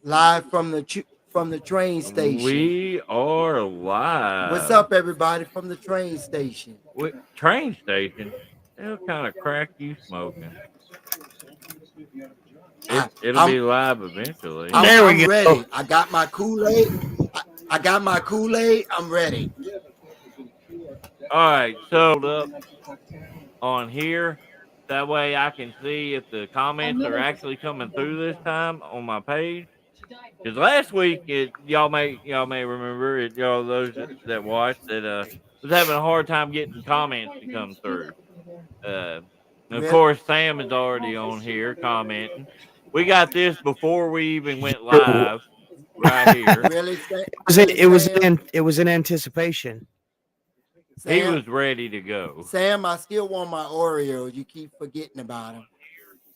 live from the train station. We are What's live. up, everybody, from the train station? Train station. What kind of crack you smoking? I, It'll I'm be live eventually. I'm There I'm we go. ready. I got my Kool-Aid. I got my Kool-Aid. I'm ready. All right, so up on here. That way I can see if the comments are actually coming through this time on my page. Because last week, y'all may remember it, y'all those that watched that was having a hard time getting comments to come through. Uh, and of Really, course, Sam is already on here commenting. We got this before we even went live, right here. really, really, Sam. It was in anticipation. He Sam, was ready to go. Sam. I still want my Oreos. You keep forgetting about them.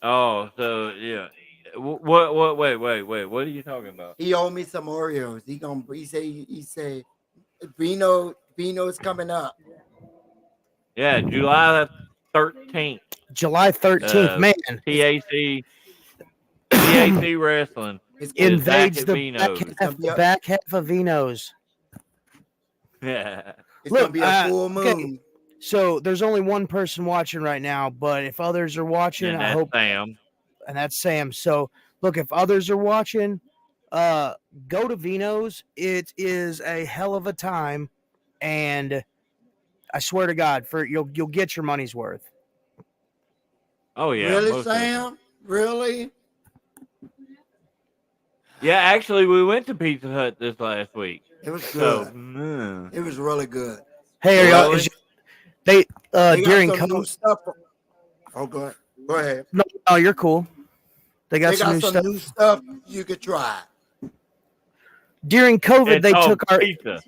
Oh, so yeah. What? Wait. What are you talking about? He owed me some Oreos. He said Vino's coming up. Yeah, July 13th. July 13th, Uh, man, TAC TAC Wrestling It's gonna is back invades at the Vino's. back half of Vino's. Yeah. it's gonna Look, be a full okay, moon. so there's only one person watching right now, but if others are watching, And I that's hope, Sam. and that's Sam. So look, if others are watching, uh, go to Vino's. It is a hell of a time, and I swear to God, for you'll get your money's worth. Oh yeah, Really, most definitely. Sam? Really? Yeah, actually, we went to Pizza Hut this last week. It was So, good. It was really good. Hey, are y'all? really? They They got during some new COVID. stuff. Oh, go ahead. Go ahead. No, no, you're cool. They got They some got new some stuff. new stuff you could try. During COVID, It's called pizza.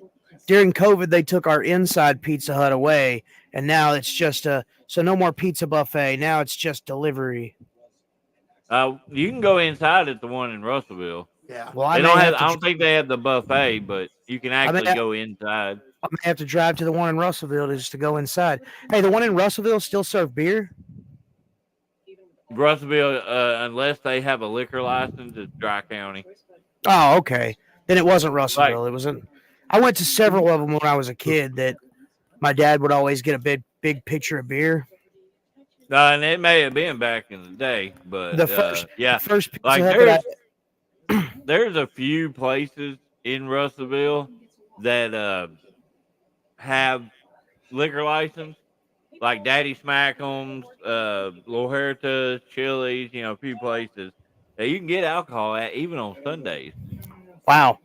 during COVID they took our inside Pizza Hut away, and now it's just so no more pizza buffet. Now it's just delivery. You can go inside at the one in Russellville. Yeah. Well, They don't have. I don't think they have the buffet, but you can I may, actually go inside. I may have to drive to the one in Russellville just to go inside. Hey, the one in Russellville still serve beer? Russellville, unless they have a liquor license, it's Dry County. Oh, okay. Then it wasn't Like, Russellville. It wasn't. I went to several of them when I was a kid. That my dad would always get a big pitcher of beer. and it may have been back in the day, but yeah, the first Pizza like Hut that there's a few places in Russellville that have liquor license, like Daddy Smack'em's, Loherta's, Chili's, a few places that you can get alcohol at even on Sundays. Wow.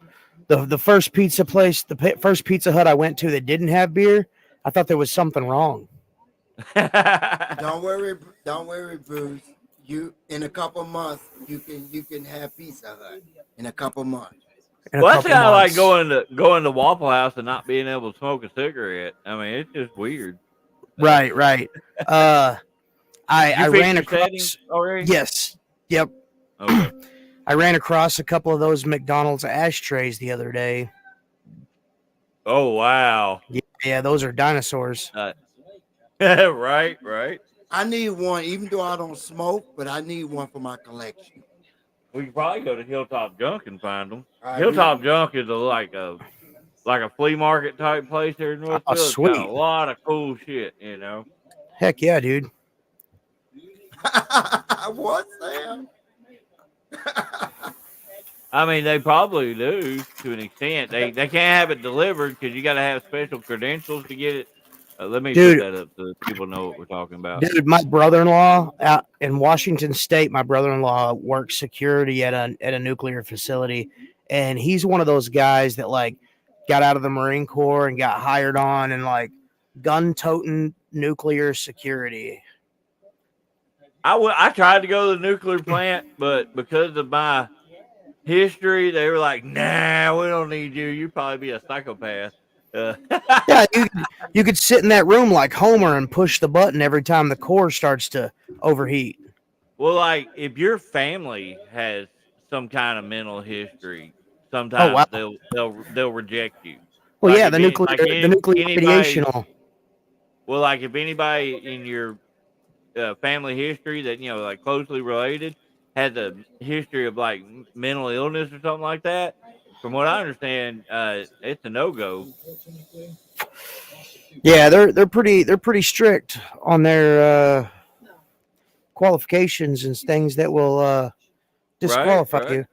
The first pizza place, first Pizza Hut I went to that didn't have beer, I thought there was something wrong. Don't worry, Bruce. You in a couple months you can have Pizza Hut in a couple months. Well, that's kind of like going to Waffle House and not being able to smoke a cigarette. I mean, it's just weird. Right. I ran across already. Yes. Yep. Okay. I ran across a couple of those McDonald's ashtrays the other day. Oh wow. Yeah, those are dinosaurs. Right. I need one, even though I don't smoke, but I need one for my collection. We could probably go to Hilltop Junk and find them. Right, Hilltop Junk is like a flea market type place here in Northville. Oh, sweet. It's got a lot of cool shit, Heck yeah, dude. What, Sam? I mean, they probably do to an extent. They can't have it delivered because you got to have special credentials to get it. Let me put that up so people know what we're talking about. Dude, my brother-in-law out in Washington State, my brother-in-law works security at a nuclear facility, and he's one of those guys that like got out of the Marine Corps and got hired on and like gun-toting nuclear security. I tried to go to the nuclear plant, but because of my history, they were like, "Nah, we don't need you. You probably be a psychopath." Yeah, you could sit in that room like Homer and push the button every time the core starts to overheat. Well, like if your family has some kind of mental history, sometimes they'll reject you. Well, like yeah, the nuclear radiation. Well, like if anybody in your family history that like closely related, has a history of like mental illness or something like that. From what I understand, it's a no-go. Yeah, they're pretty strict on their qualifications and things that will Right, disqualify right. you.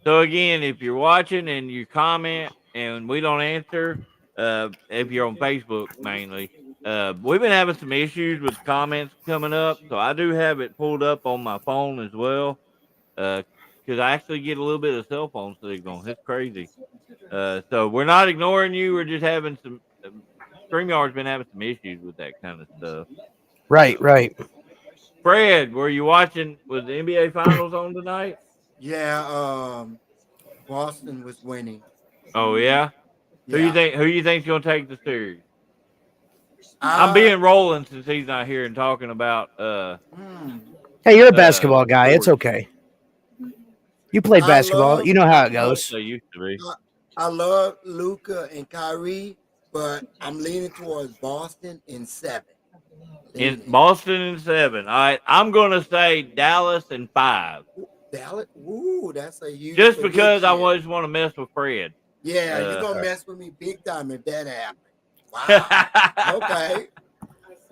So again, if you're watching and you comment and we don't answer, if you're on Facebook mainly, we've been having some issues with comments coming up. So I do have it pulled up on my phone as well, because I actually get a little bit of cell phone signal. It's crazy. So we're not ignoring you. We're just having some. StreamYard's been having some issues with that kind of stuff. Right, So, right. Fred, were you watching? Was the NBA Finals on tonight? Yeah, Boston was winning. Oh yeah. Yeah. Who you think's gonna take the series? I'm I being Roland since he's not here and talking about hmm, Hey, you're a basketball guy. It's sports. okay. You played I basketball. love You know how it I, goes. They used to be. I love Luca and Kyrie, but I'm leaning towards Boston in 7. In Leaning. Boston in 7. All right, I'm gonna say Dallas in 5. Dallas. Ooh, that's a huge Just because I prediction. always want to mess with Fred. Yeah, you're Uh, gonna mess with me big time if that happens. Wow. Okay.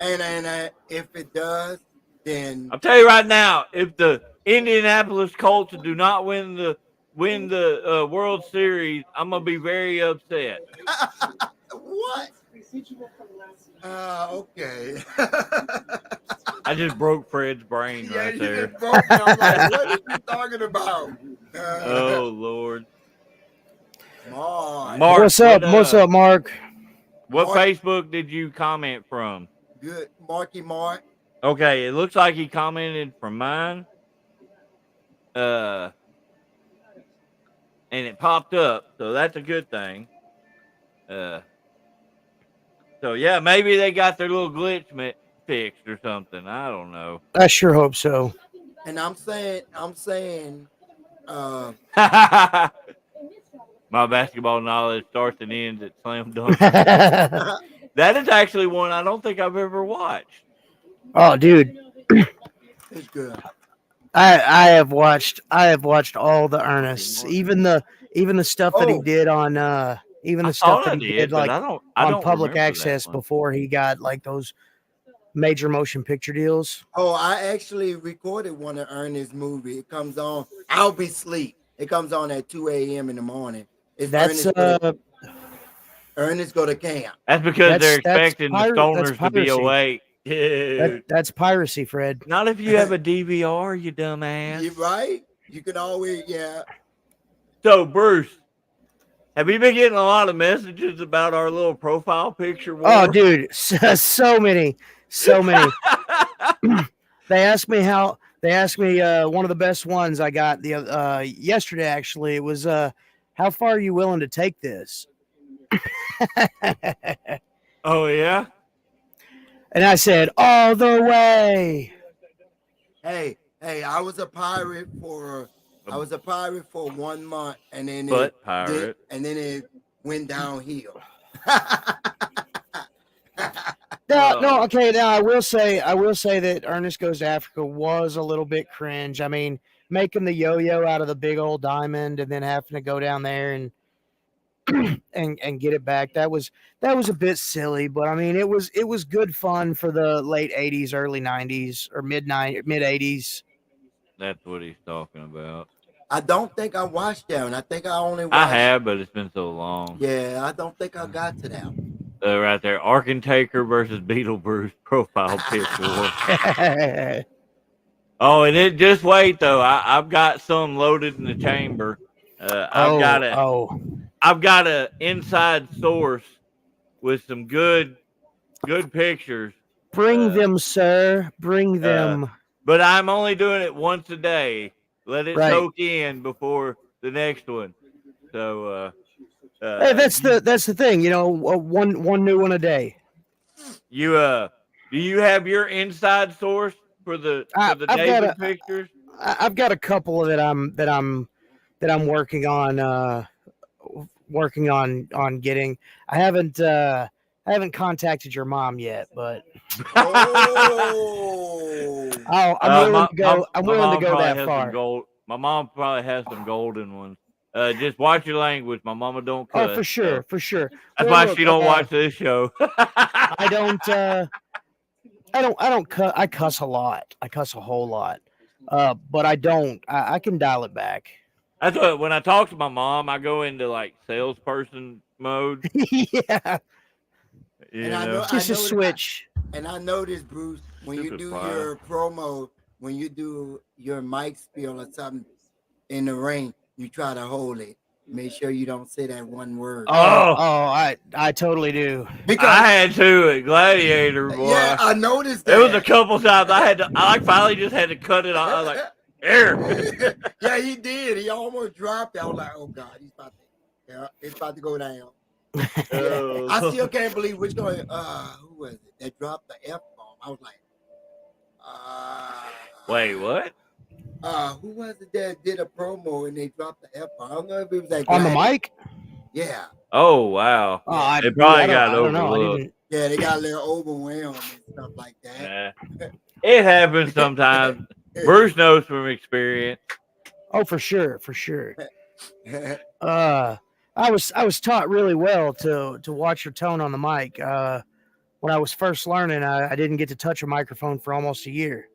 And if it does, then I'll tell you right now, if the Indianapolis Colts do not win the World Series, I'm gonna be very upset. what? Okay. I just broke Fred's brain Yeah, right you there. just broke me. I'm like, what are you talking about? Oh Lord, Mark. Mark, What's up? What's up, Mark? what Mark, Facebook did you comment from? good. Marky Mark. Okay, it looks like he commented from mine. Uh, and it popped up, so that's a good thing. Uh, so yeah, maybe they got their little glitch fixed or something. I don't know. I sure hope so. And I'm saying, uh, My basketball knowledge starts and ends at slam dunk. That is actually one I don't think I've ever watched. Oh, dude, it's good. I have watched all the Ernest, even the stuff that he Oh, did on even I the stuff thought that I he did did, but like I on don't public remember that access one. before he got like those major motion picture deals. oh, I actually recorded one of Ernest's movie. It comes on. I'll be asleep. It comes on at 2 a.m. in the morning. It's That's Ernest go to camp. That's because they're expecting the that's stoners to be piracy. awake. Dude. That's piracy, Fred. Not if you have a DVR, you dumbass. You right? You can always yeah. So, Bruce, have you been getting a lot of messages about our little profile picture war? Oh, dude, so many. They asked me one of the best ones I got the yesterday. Actually, it was how far are you willing to take this? Oh, yeah? And I said, all the way. Hey, I was a pirate for 1 month, and then Pirate. it went downhill. No, okay. Now I will say that Ernest Goes to Africa was a little bit cringe. I mean, making the yo-yo out of the big old diamond and then having to go down there and and get it back. That was a bit silly, but I mean, it was good fun for the late '80s, early '90s, or mid '80s. That's what he's talking about. I don't think I watched that one. I think I only watched. I have, but it's been so long. Yeah, I don't think I got to that one. Right there, Ark and Taker versus Beetle Bruce profile picture. Oh, and it just wait though. I've got some loaded in the chamber. I've got a inside source with some good pictures. Bring them, sir. Bring them. But I'm only doing it once a day. Let it Right. soak in before the next one. So Hey, that's the thing, you know, one new one a day. You do you have your inside source for the David pictures? I've got a couple that I'm working on getting. I haven't contacted your mom yet, but Oh, I'm willing to go. I'm my willing to mom go probably that has some far. gold. My mom probably has some golden ones. Just watch your language. My mama don't Oh, cuss, for sure, so for sure. that's Well, why look, she don't watch this show. I don't. I don't cuss. I cuss a lot. I cuss a whole lot. But I don't. I can dial it back. That's what when I talk to my mom, I go into like salesperson mode. Yeah, And You I know, know, it's I just a know, switch. and I noticed, Bruce, when you stupid do fire. your promo, when you do your mic spiel or something in the ring, you try to hold it. Make sure you don't say that one word. Oh, I totally do. Because I had to at Gladiator, yeah, boy. I noticed It was a that. couple times I had to. I like finally just had to cut it. I was like, here. Yeah, he did. He almost dropped it. I was like, oh God, yeah, it's about to go down. Yeah, I still can't believe which going. Who was it that dropped the F bomb? I was like, Wait, what? who was it that did a promo and they dropped the F bomb? I don't know if it was that On the Gladiator. mic. Yeah, Oh wow! Oh, yeah, It probably got I don't know. I overlooked. didn't. yeah. They got a little overwhelmed and stuff like that. Nah. It happens sometimes. Bruce knows from experience. Oh, for sure, for sure. I was taught really well to watch your tone on the mic. When I was first learning, I didn't get to touch a microphone for almost a year.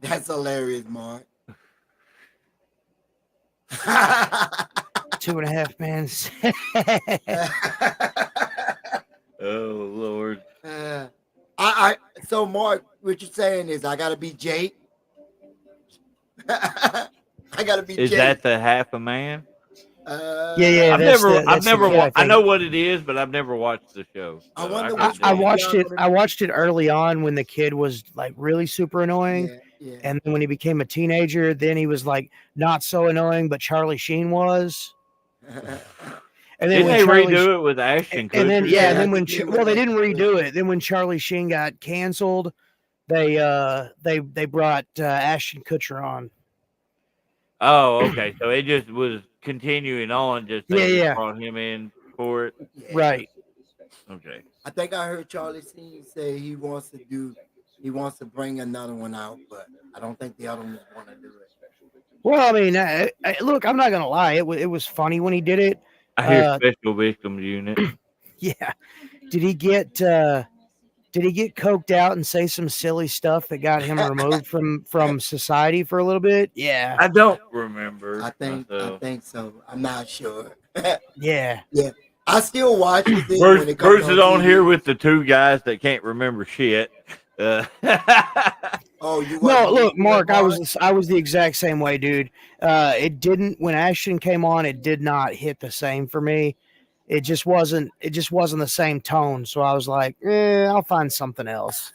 That's hilarious, Mark. 2.5 man. Oh Lord! So Mark, what you're saying is I gotta be Jake. I gotta be Is Jake. that the half a man? Yeah, I've never. yeah, I know what it is, but I've never watched the show. I So wonder couldn't which tell I you. watched it. I watched it early on when the kid was like really super annoying, Yeah. and then when he became a teenager, then he was like not so annoying, but Charlie Sheen was. And then Didn't when they Charlie, redo it with Ashton Kutcher? and then Yeah, and then I when think they well, they went didn't back to redo it. Then when Charlie Sheen got canceled, they brought Ashton Kutcher on. Oh, okay. So it just was continuing on. Just they just Yeah. brought him in for it. Yeah. Right. Okay. I think I heard Charlie Sheen say he wants to bring another one out, but I don't think the other ones want to do it. Well, I mean, look, I'm not gonna lie. It was funny when he did it. I hear Special Victims Unit. Yeah. Did he get coked out and say some silly stuff that got him removed from society for a little bit? Yeah. I don't remember. I think so. I'm not sure. Yeah. Yeah. I still watch it when it comes Bruce on is on TV. here with the two guys that can't remember shit. Oh, you No, wasn't look, into it, Mark, I was the exact same way, dude. It didn't when Ashton came on, it did not hit the same for me. It just wasn't the same tone. So I was like, I'll find something else.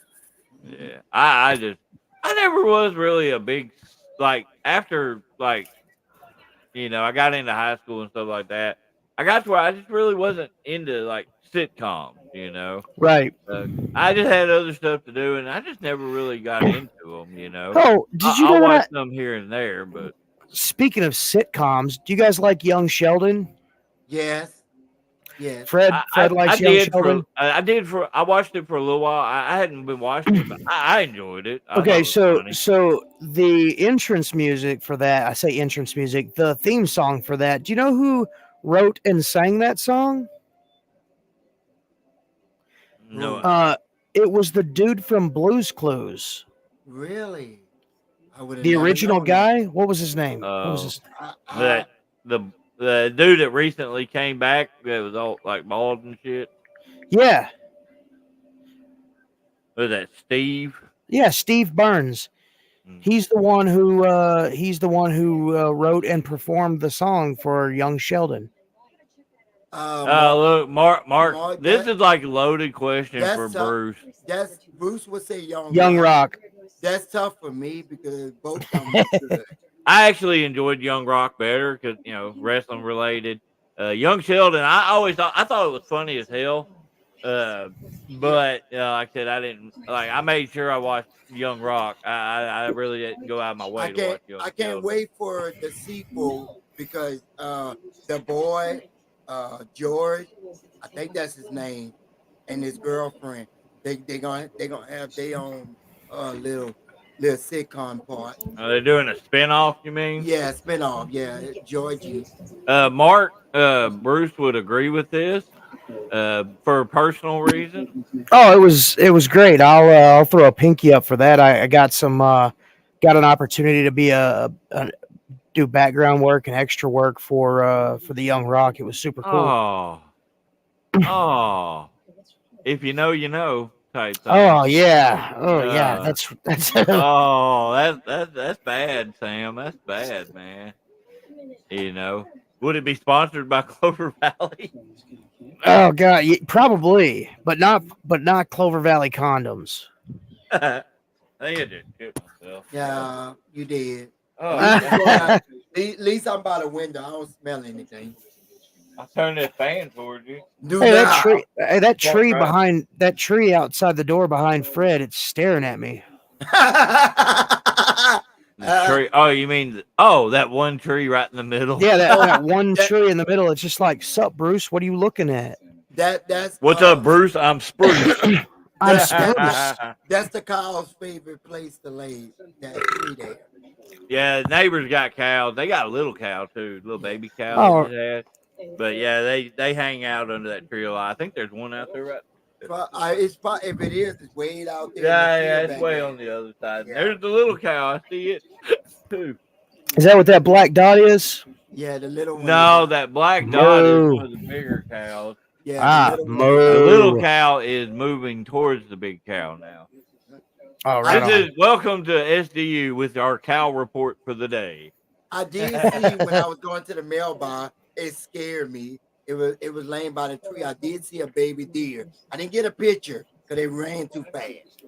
Yeah. I never was really a big like after like I got into high school and stuff like that. I got to where I just really wasn't into like sitcoms. Right. I just had other stuff to do, and I just never really got into them. Oh, did you I'll know watch that? them here and there, but Speaking of sitcoms, do you guys like Young Sheldon? Yes. Yes. Fred I likes Young did Sheldon. I watched it for a little while. I hadn't been watching it, but I enjoyed it. I thought Okay, it was funny. so the entrance music for that, I say entrance music, the theme song for that. Do you know who wrote and sang that song? No, It was the dude from Blue's Clues. Really? I would have The never original known that. guy. What was his name? What was his name? that the dude that recently came back that was all like bald and shit. Yeah. Was that Steve? Yeah, Steve Burns. He's the one who wrote and performed the song for Young Sheldon. Look, Mark, this is like a loaded question for Bruce. Bruce would say Young Rock. That's tough for me because both of them are good. I actually enjoyed Young Rock better because wrestling related. Young Sheldon, I thought it was funny as hell. But like I said, I didn't like. I made sure I watched Young Rock. I really didn't go out of my way to watch Young I can't Sheldon. wait for the sequel because the boy George, I think that's his name, and his girlfriend, They gonna have their own little sitcom part. Are they doing a spinoff? You mean? Yeah, spinoff. Yeah, Georgie. Mark, Bruce would agree with this. For personal reasons. Oh, it was great. I'll throw a pinky up for that. I got some got an opportunity to be do background work and extra work for the Young Rock. It was super cool. Oh, if you know, you know, type thing. Oh yeah, That's oh, that's bad, Sam. That's bad, man. You know, would it be sponsored by Clover Valley? Oh god, probably, but not Clover Valley condoms. I think I just shit myself. Yeah, you did. Oh, at least I'm by the window. I don't smell anything. I'll turn this fan towards you. That tree outside the door behind Fred, it's staring at me. Tree. Oh, you mean that one tree right in the middle? Yeah, that one tree in the middle. It's just like, sup, Bruce? What are you looking at? That's what's up, Bruce? I'm Spruce. I'm Spruce. That's the cow's favorite place to lay that tree there. Yeah, neighbors got cows. They got a little cow too, little baby cow. Oh. But yeah, they hang out under that tree a lot. I think there's one out there right. It's if it is, it's way out there. Yeah, it's way on the other side. Yeah. There's the little cow. I see it too. Is that what that black dot is? Yeah, the little one. No, that black dot is one of the bigger cows. Yeah, the little cow is moving towards the big cow now. All right. Welcome to SDU with our cow report for the day. I did see when I was going to the mailbox, it scared me. It was laying by the tree. I did see a baby deer. I didn't get a picture because they ran too fast.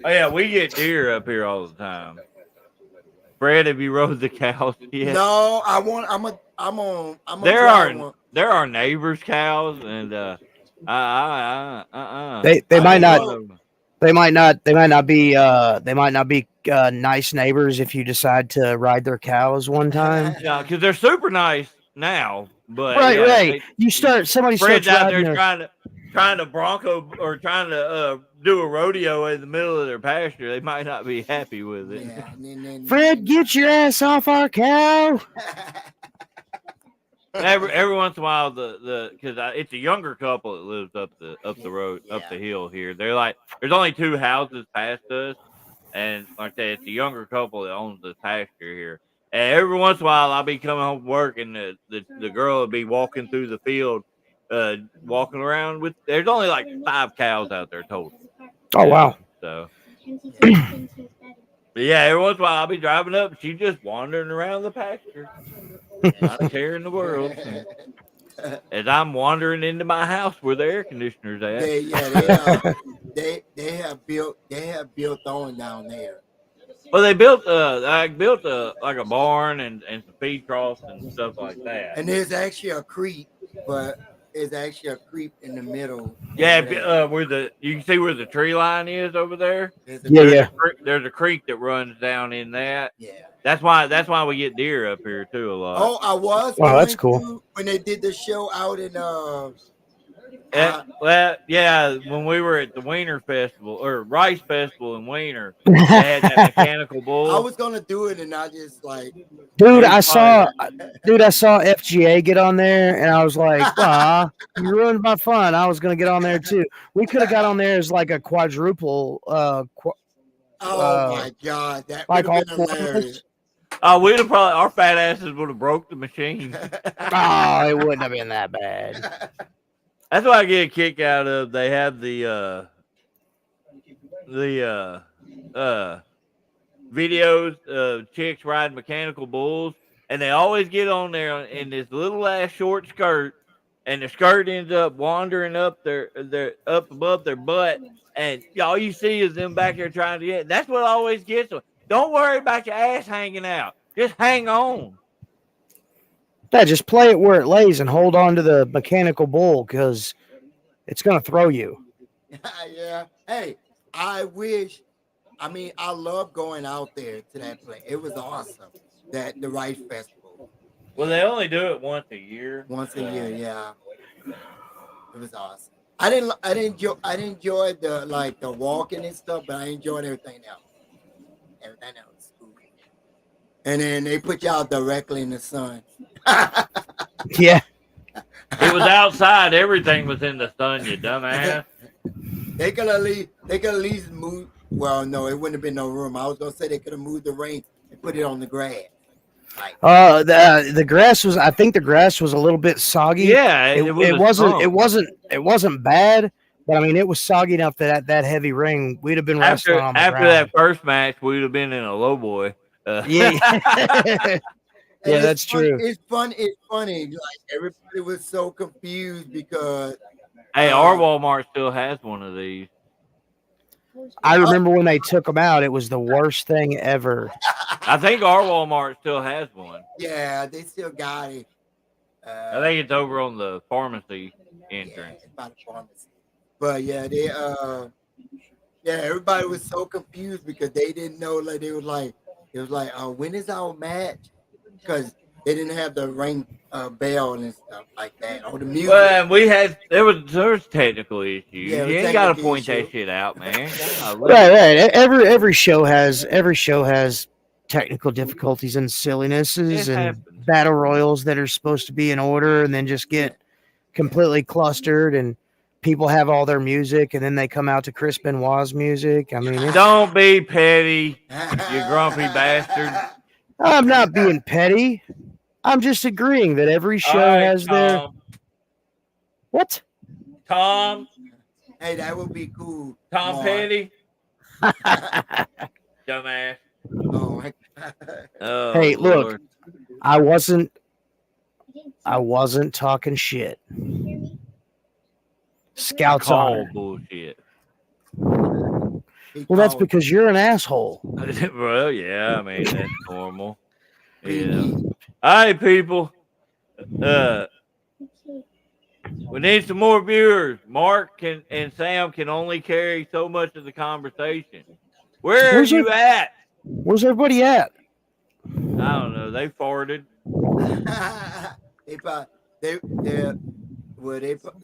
Oh yeah, we get deer up here all the time. Fred, have you rode the cows yet? No, There are neighbors' cows, and They might not be nice neighbors if you decide to ride their cows one time. Yeah, because they're super nice now. But right. Somebody Fred's starts out there trying to bronco or trying to do a rodeo in the middle of their pasture. They might not be happy with it. Yeah. Fred, get your ass off our cow. Every once in a while, because it's a younger couple that lives up the road, up the hill here. They're like, there's only 2 houses past us, and like that, it's a younger couple that owns the pasture here. And every once in a while, I'll be coming home from work, and the girl will be walking through the field, walking around with. There's only like 5 cows out there total. Oh wow! So, but yeah, every once in a while, I'll be driving up, and she's just wandering around the pasture. Not a care in the world. As I'm wandering into my house where the air conditioner's at. They have built on down there. Well, they built like a barn and some feed troughs and stuff like that. And there's actually a creek, but there's actually a creek in the middle. Yeah, you can see where the tree line is over there. There's a creek that runs down in that. Yeah. That's why we get deer up here too a lot. Oh, I was. Wow, that's cool. When they did the show out in when we were at the Wiener Festival or Rice Festival in Wiener, they had that mechanical bull. I was gonna do it, and I just like, I saw FGA get on there, and I was like, you ruined my fun. I was gonna get on there too. We could have got on there as like a quadruple. Oh my god, that would have been hilarious. We'd have probably our fat asses would have broke the machine. It wouldn't have been that bad. That's what I get a kick out of. They have the videos of chicks riding mechanical bulls, and they always get on there in this little ass short skirt, and the skirt ends up wandering up their up above their butt, and all you see is them back there trying to get. That's what always gets them. Don't worry about your ass hanging out. Just hang on. Yeah, just play it where it lays and hold on to the mechanical bull because it's going to throw you. Yeah. Hey, I love going out there to that place. It was awesome. The Rice Festival. Well, they only do it once a year. Yeah. It was awesome. I didn't enjoy the walking and stuff, but I enjoyed everything else. Everything else was cool. And then they put y'all directly in the sun. Yeah. It was outside. Everything was in the sun, you dumbass. They could at least move. Well, no, it wouldn't have been no room. I was gonna say they could have moved the ring and put it on the grass. Like, The grass was. I think the grass was a little bit soggy. Yeah, It wasn't bad, but I mean it was soggy enough that heavy ring we'd have been wrestling on the after ground. that first match, we'd have been in a low boy. Yeah. Yeah, that's true. It's funny. Like everybody was so confused because. Hey, our Walmart still has one of these. I remember when they took them out; it was the worst thing ever. I think our Walmart still has one. Yeah, they still got it. I think it's over on the pharmacy entrance. Yeah, by the pharmacy. But yeah, everybody was so confused because they didn't know. Like it was like, when is our match? Because they didn't have the ring bell and stuff like that, or the music. Well, there was technical issues. Yeah, you ain't got to point that shit out, man. Right. Every show has technical difficulties and sillinesses and battle royals that are supposed to be in order and then just get completely clustered, and people have all their music and then they come out to Chris Benoit's music. I mean, don't be petty, you grumpy bastard. I'm not being petty. I'm just agreeing that every show has their. What? Tom. Hey, that would be cool. Tom Petty. Dumbass. Oh my God. Oh, hey, Lord. Look, I wasn't talking shit. Scouts honor. Bullshit. Well, that's because you're an asshole. Well, yeah, I mean that's normal. Yeah. All right, people. We need some more viewers. Mark and Sam can only carry so much of the conversation. Where's you at? Where's everybody at? I don't know. They farted.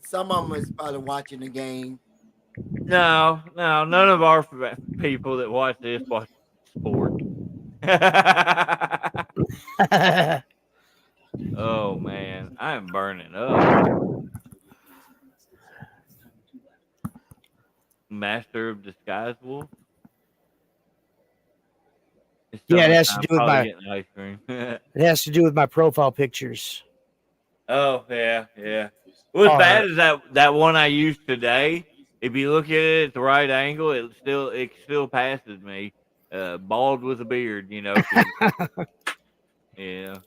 Some of them is probably watching the game. No, none of our people that watch this watch sport. Oh man, I am burning up. Master of Disguise Wolf. Yeah, it has to do with my ice cream. It has to do with my profile pictures. Oh yeah. What's bad is that one I used today. If you look at it at the right angle, it still passes me. Bald with a beard, you know. Yeah.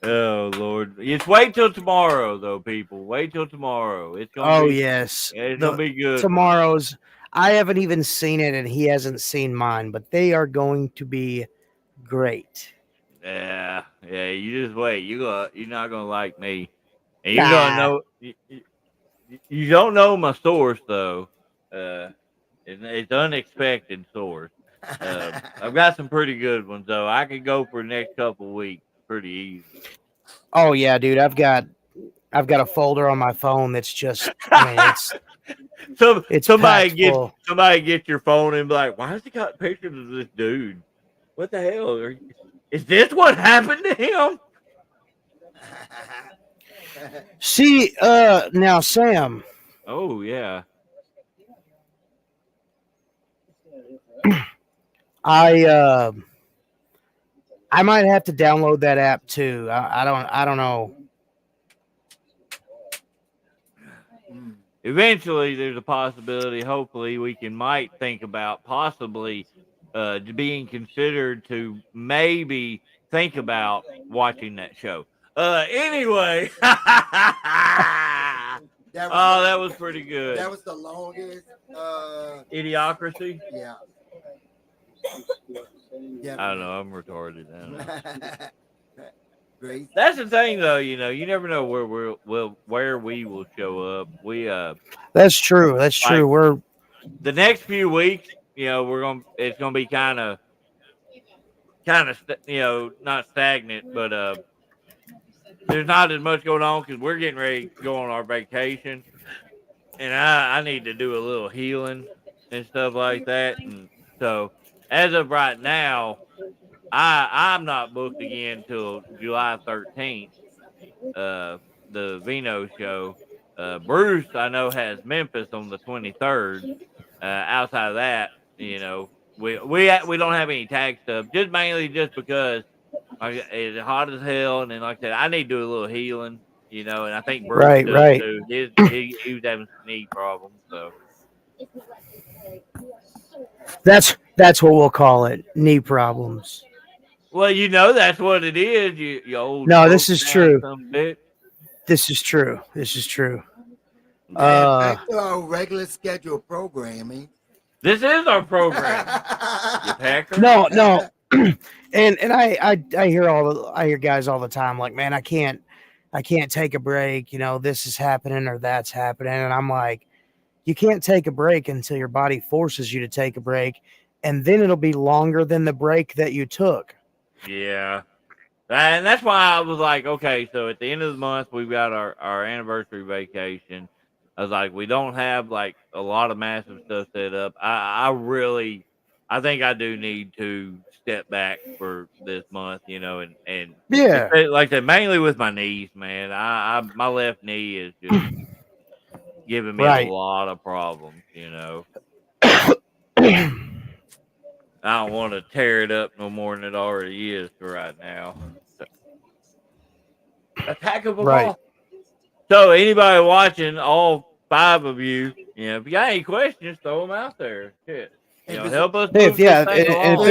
Oh Lord! Just wait till tomorrow, though, people. Wait till tomorrow. It's gonna. Yes, it's gonna be good. Tomorrow's. I haven't even seen it, and he hasn't seen mine, but they are going to be great. Yeah. You just wait. You're not gonna like me, and you're gonna know. You don't know my source though. It's unexpected source. I've got some pretty good ones though. I could go for the next couple weeks pretty easy. Oh yeah, dude. I've got a folder on my phone that's just. I mean, it's somebody get your phone and be like, why has he got pictures of this dude? What the hell? Is this what happened to him? See, now Sam. Oh yeah. I might have to download that app too. I don't know. Eventually, there's a possibility. Hopefully, we might think about possibly being considered to maybe think about watching that show. Anyway, that was pretty good. That was the longest. Idiocracy. Yeah. I don't know. I'm retarded. Great. That's the thing, though. You know, you never know where we will show up. That's true. That's true. We're the next few weeks. You know, it's gonna be kind of, not stagnant, but there's not as much going on because we're getting ready to go on our vacation. and I need to do a little healing and stuff like that. And so, as of right now, I'm not booked again till July 13th. The Vino show. Bruce, I know, has Memphis on the 23rd. Outside of that, we don't have any tag stuff. Just mainly just because it's hot as hell, and then like I said, I need to do a little healing. And I think Bruce Right, does right. too. He was having some knee problems, so. That's what we'll call it. Knee problems. Well, that's what it is. You old No, broke this is down true. some bitch. This is true. This is true. And back to our regular scheduled programming. This is our program. You packer? No. and I hear guys all the time like, man, I can't take a break. This is happening or that's happening, and I'm like, you can't take a break until your body forces you to take a break, and then it'll be longer than the break that you took. Yeah. And that's why I was like, okay, so at the end of the month, we've got our anniversary vacation. I was like, we don't have like a lot of massive stuff set up. I think I do need to step back for this month, and Yeah. like I said, mainly with my knees, man. My left knee is just giving me a Right. lot of problems, I don't want to tear it up no more than it already is right now. Attack of a Right. ball. So anybody watching, all 5 of you, if you got any questions, throw them out there. Shit. Help us move this thing along.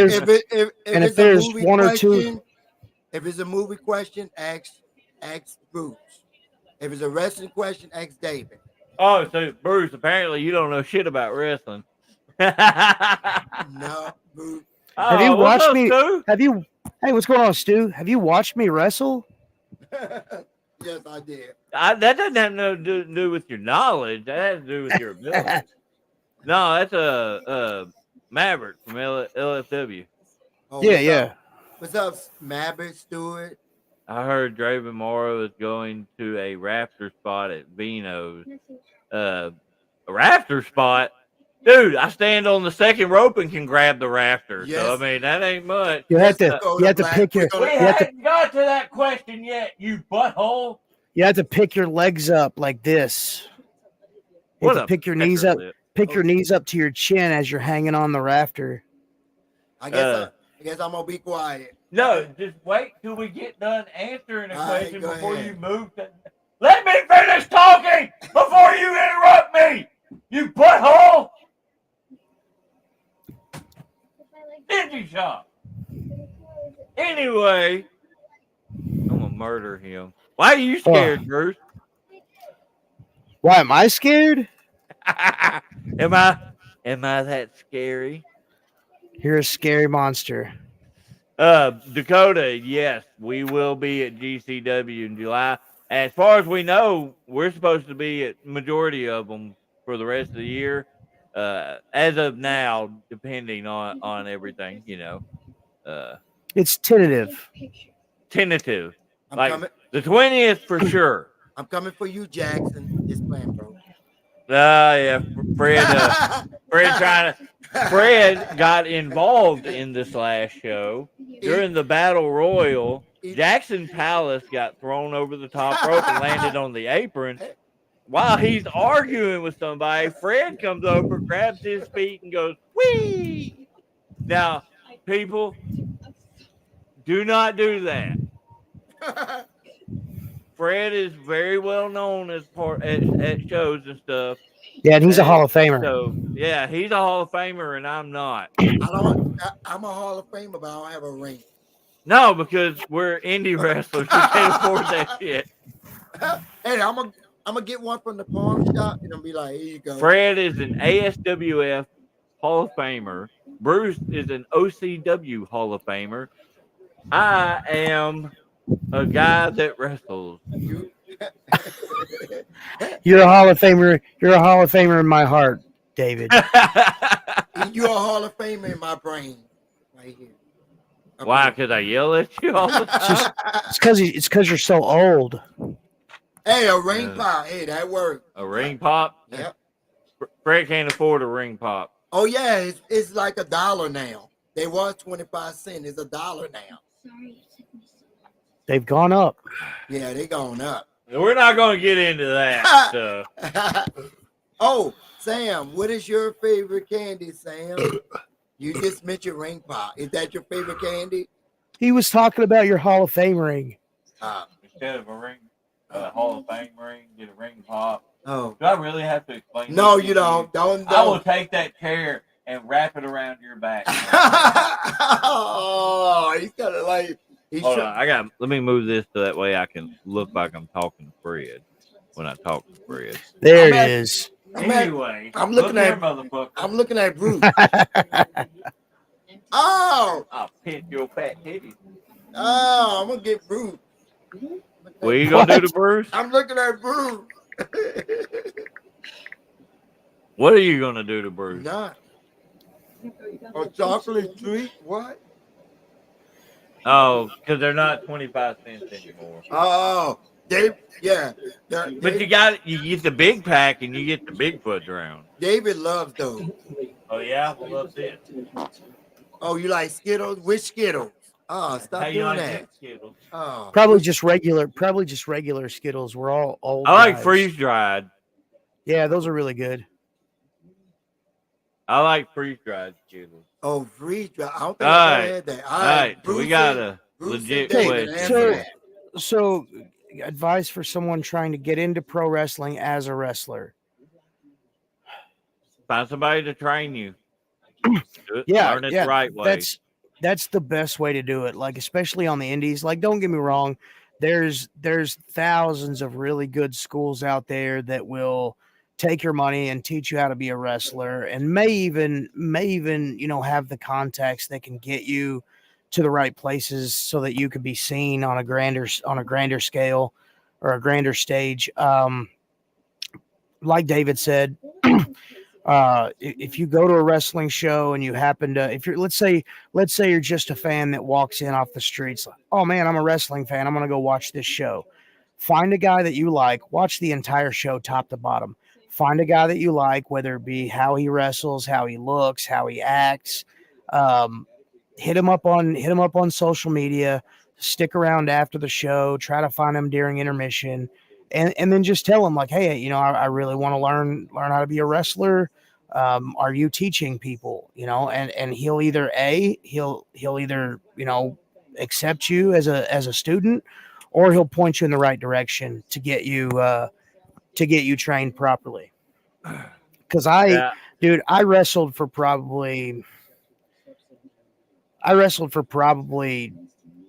If there's one or two, if it's a movie question, ask Bruce. If it's a wrestling question, ask David. Oh, so Bruce, apparently you don't know shit about wrestling. No, Bruce. Have you watched me? Stu? Hey, what's going on, Stu? Have you watched me wrestle? Yes, I did. That doesn't have nothing to do with your knowledge. That has to do with your ability. No, that's a Maverick from LFW. Oh, yeah. What's up, Maverick Stewart? I heard Draven Morrow is going to a Raptor spot at Vino's. A Raptor spot? Dude, I stand on the second rope and can grab the rafter. Yes. So, I mean, that ain't much. You have to pick your... We haven't got to that question yet, you butthole. You have to pick your legs up like this. You have to pick your knees up. Pick your knees up to your chin as you're hanging on the rafter. I guess I'm going to be quiet. No, just wait till we get done answering a question before you move to... Let me finish talking before you interrupt me, you butthole. Ninja shop. Anyway, I'm gonna murder him. Why are you scared, Bruce? Why am I scared? Am I that scary? You're a scary monster. Dakota, yes, we will be at GCW in July. As far as we know, we're supposed to be at majority of them for the rest of the year. As of now, depending on everything, it's tentative. Like coming. The 20th for sure. I'm coming for you, Jackson. It's planned, bro. Yeah, Fred got involved in this last show during the Battle Royal. Jackson Palace got thrown over the top rope and landed on the apron. While he's arguing with somebody, Fred comes over, grabs his feet, and goes, "Whee!" Now, people, do not do that. Fred is very well known at shows and stuff. Yeah, and he's a Hall of Famer. So, yeah, he's a Hall of Famer, and I'm not. I'm a Hall of Famer, but I don't have a ring. No, because we're indie wrestlers. We can't afford that shit. Hey, I'm gonna get one from the pawn shop, and I'll be like, "Here you go." Fred is an ASWF Hall of Famer. Bruce is an OCW Hall of Famer. I am a guy that wrestles. You're a Hall of Famer. You're a Hall of Famer in my heart, David. You're a Hall of Famer in my brain, right here. Why? Because I yell at you all the time? It's because you're so old. Hey, a ring pop. Hey, that worked. A ring pop? Yep. Fred can't afford a ring pop. Oh yeah, it's like $1 now. They was 25 cents. It's $1 now. They've gone up. Yeah, they going up. We're not going to get into that stuff. Oh, Sam, what is your favorite candy, Sam? You just mentioned ring pop. Is that your favorite candy? He was talking about your Hall of Fame ring. Instead of a ring, Hall of Fame ring, get a ring pop. Oh, do I really have to explain? No, you don't. Don't. I will take that chair and wrap it around your back. Oh, he's kind of like. Hold on, let me move this so that way I can look like I'm talking to Fred when I talk to Fred. There it is. Anyway, I'm looking at motherfucker. I'm looking at Bruce. Oh, I'll pinch your fat titties. Oh, I'm gonna get Bruce. What are you gonna do to Bruce? I'm looking at Bruce. What are you gonna do to Bruce? Not a chocolate treat. What? Oh, because they're not 25 cents anymore. Oh, yeah. But you get the big pack and you get the Bigfoot drown. David loves those. Oh yeah, I love this. Oh, you like Skittles? Which Skittles? Oh, stop doing like that. Skittles? Oh, Probably just regular Skittles. We're all old. I like guys. freeze dried. Yeah, those are really good. I like freeze dried Skittles. Oh, freeze dried. I don't think I ever had that. All right. So we got a legit question. So, advice for someone trying to get into pro wrestling as a wrestler. Find somebody to train you. Learn it the right way. That's the best way to do it. Like, especially on the indies. Like, don't get me wrong. There's thousands of really good schools out there that will take your money and teach you how to be a wrestler, and may even have the contacts that can get you to the right places so that you could be seen on a grander scale or a grander stage. Like David said, if you go to a wrestling show and you happen to, if you're, let's say you're just a fan that walks in off the streets, like, oh man, I'm a wrestling fan, I'm going to go watch this show. Find a guy that you like, watch the entire show top to bottom. Find a guy that you like, whether it be how he wrestles, how he looks, how he acts. Hit him up on social media. Stick around after the show. Try to find him during intermission, and then just tell him like, hey, I really want to learn how to be a wrestler. Are you teaching people? And he'll either accept you as a student, or he'll point you in the right direction to get you trained properly. Because I wrestled for probably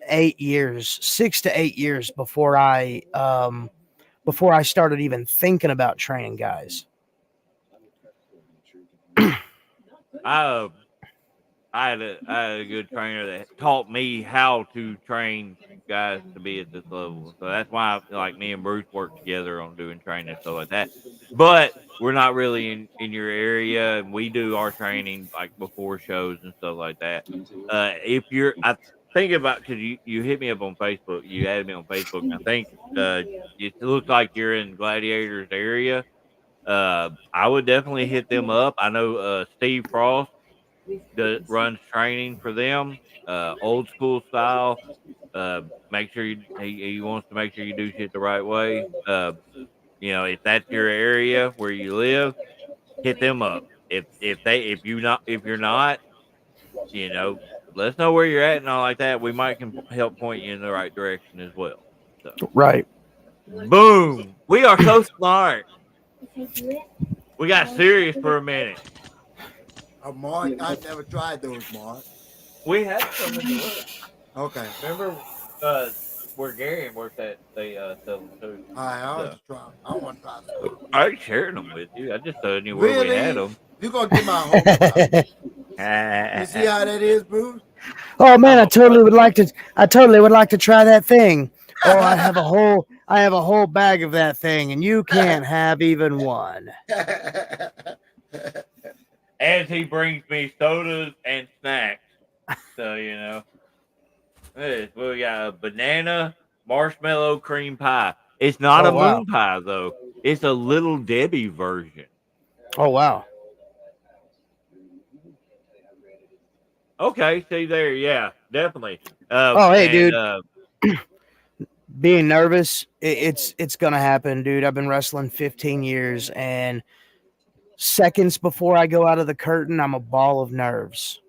8 years, 6 to 8 years before I started even thinking about training guys. I had a good trainer that taught me how to train guys to be at this level. So that's why me and Bruce work together on doing training and stuff like that. But we're not really in your area, and we do our training like before shows and stuff like that. If you're, I think about, because you hit me up on Facebook, you added me on Facebook, and I think it looks like you're in Gladiators area. I would definitely hit them up. I know Steve Frost runs training for them, old school style. Make sure he wants to make sure you do shit the right way. If that's your area where you live, hit them up. If you're not, let us know where you're at and all like that. We might can help point you in the right direction as well. So. Right. Boom. We are so smart. We got serious for a minute. Mark, I've never tried those, Mark. We had some in the work. Okay. Remember where Gary worked at? They sell them too. I want to try some. I ain't sharing them with you. I just told you where we had them. You're going to get my home. You see how that is, Bruce? Oh man, I totally would like to try that thing. Oh, I have a whole bag of that thing, and you can't have even one. As he brings me sodas and snacks. So, we got a banana marshmallow cream pie. It's not a moon pie, though. It's a Little Debbie version. Oh wow. Okay, see there, yeah, definitely. Oh hey, And dude. Being nervous, it's gonna happen, dude. I've been wrestling 15 years, and seconds before I go out of the curtain, I'm a ball of nerves.